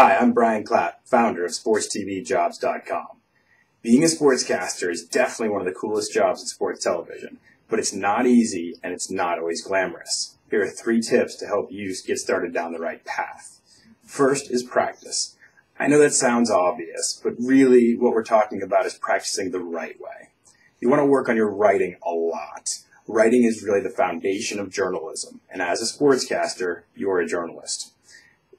Hi, I'm Brian Clapp, founder of SportsTVJobs.com. Being a sportscaster is definitely one of the coolest jobs in sports television, but it's not easy and it's not always glamorous. Here are 3 tips to help you get started down the right path. First is practice. I know that sounds obvious, but really what we're talking about is practicing the right way. You want to work on your writing a lot. Writing is really the foundation of journalism, and as a sportscaster, you're a journalist.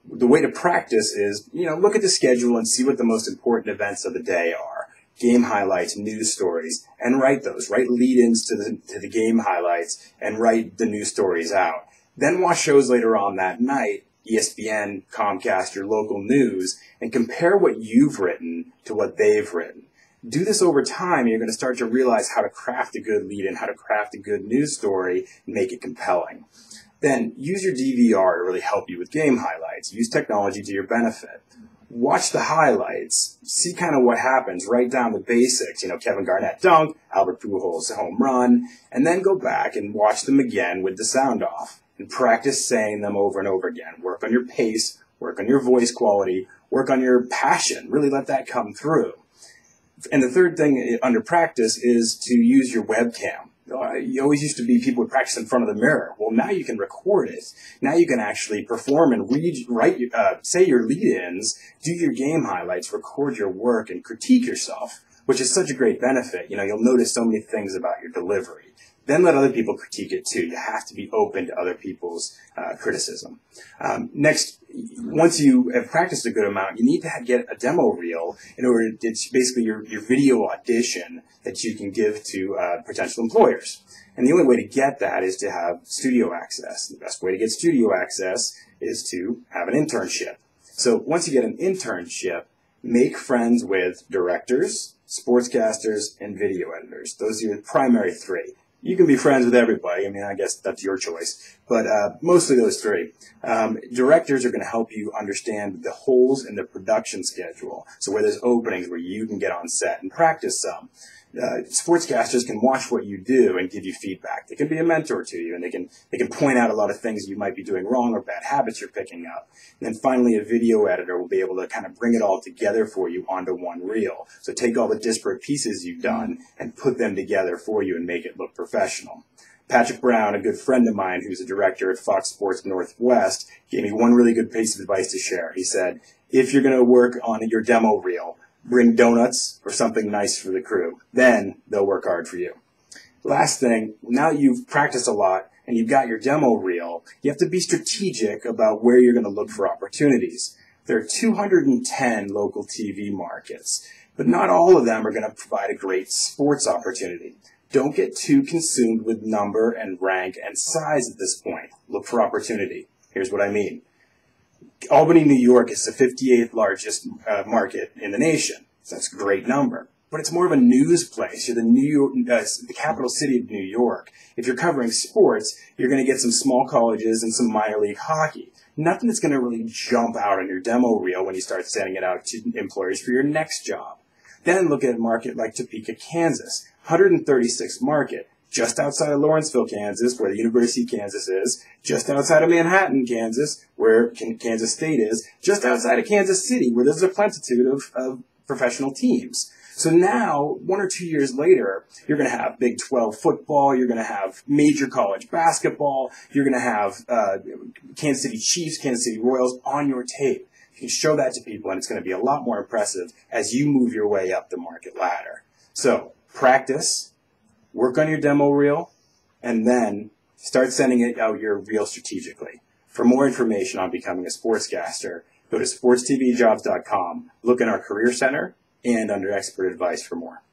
The way to practice is, look at the schedule and see what the most important events of the day are. Game highlights, news stories, and write those. Write lead-ins to the game highlights and write the news stories out. Then watch shows later on that night, ESPN, Comcast, your local news, and compare what you've written to what they've written. Do this over time, you're going to start to realize how to craft a good lead-in, how to craft a good news story, and make it compelling. Then use your DVR to really help you with game highlights. Use technology to your benefit. Watch the highlights. See kind of what happens. Write down the basics. Kevin Garnett dunk, Albert Pujols home run, and then go back and watch them again with the sound off and practice saying them over and over again. Work on your pace. Work on your voice quality. Work on your passion. Really let that come through. And the third thing under practice is to use your webcam. You always used to be people would practice in front of the mirror. Well, now you can record it. Now you can actually perform and say your lead-ins, do your game highlights, record your work, and critique yourself, which is such a great benefit. You'll notice so many things about your delivery. Then let other people critique it too. You have to be open to other people's criticism. Next, once you have practiced a good amount, you need to get a demo reel in order to, it's basically your video audition that you can give to potential employers. And the only way to get that is to have studio access. The best way to get studio access is to have an internship. So once you get an internship, make friends with directors, sportscasters, and video editors. Those are your primary 3. You can be friends with everybody. I guess that's your choice. But mostly those 3. Directors are going to help you understand the holes in the production schedule. So where there's openings where you can get on set and practice some. Sportscasters can watch what you do and give you feedback. They can be a mentor to you, and they can point out a lot of things you might be doing wrong or bad habits you're picking up. And then finally, a video editor will be able to kind of bring it all together for you onto one reel. So take all the disparate pieces you've done and put them together for you and make it look professional. Patrick Brown, a good friend of mine who's a director at Fox Sports Northwest, gave me one really good piece of advice to share. He said, if you're going to work on your demo reel, bring donuts or something nice for the crew. Then they'll work hard for you. Last thing, now that you've practiced a lot and you've got your demo reel, you have to be strategic about where you're going to look for opportunities. There are 210 local TV markets, but not all of them are going to provide a great sports opportunity. Don't get too consumed with number and rank and size at this point. Look for opportunity. Here's what I mean. Albany, New York is the 58th largest market in the nation. So that's a great number. But it's more of a news place. You're the capital city of New York. If you're covering sports, you're going to get some small colleges and some minor league hockey. Nothing that's going to really jump out on your demo reel when you start sending it out to employers for your next job. Then look at a market like Topeka, Kansas, 136th market. Just outside of Lawrenceville, Kansas, where the University of Kansas is, just outside of Manhattan, Kansas, where Kansas State is, just outside of Kansas City, where there's a plentitude of professional teams. So now, 1 or 2 years later, you're going to have Big 12 football, you're going to have major college basketball, you're going to have Kansas City Chiefs, Kansas City Royals on your tape. You can show that to people, and it's going to be a lot more impressive as you move your way up the market ladder. So, practice. Work on your demo reel, and then start sending out your reel strategically. For more information on becoming a sportscaster, go to sportstvjobs.com, look in our Career Center, and under Expert Advice for more.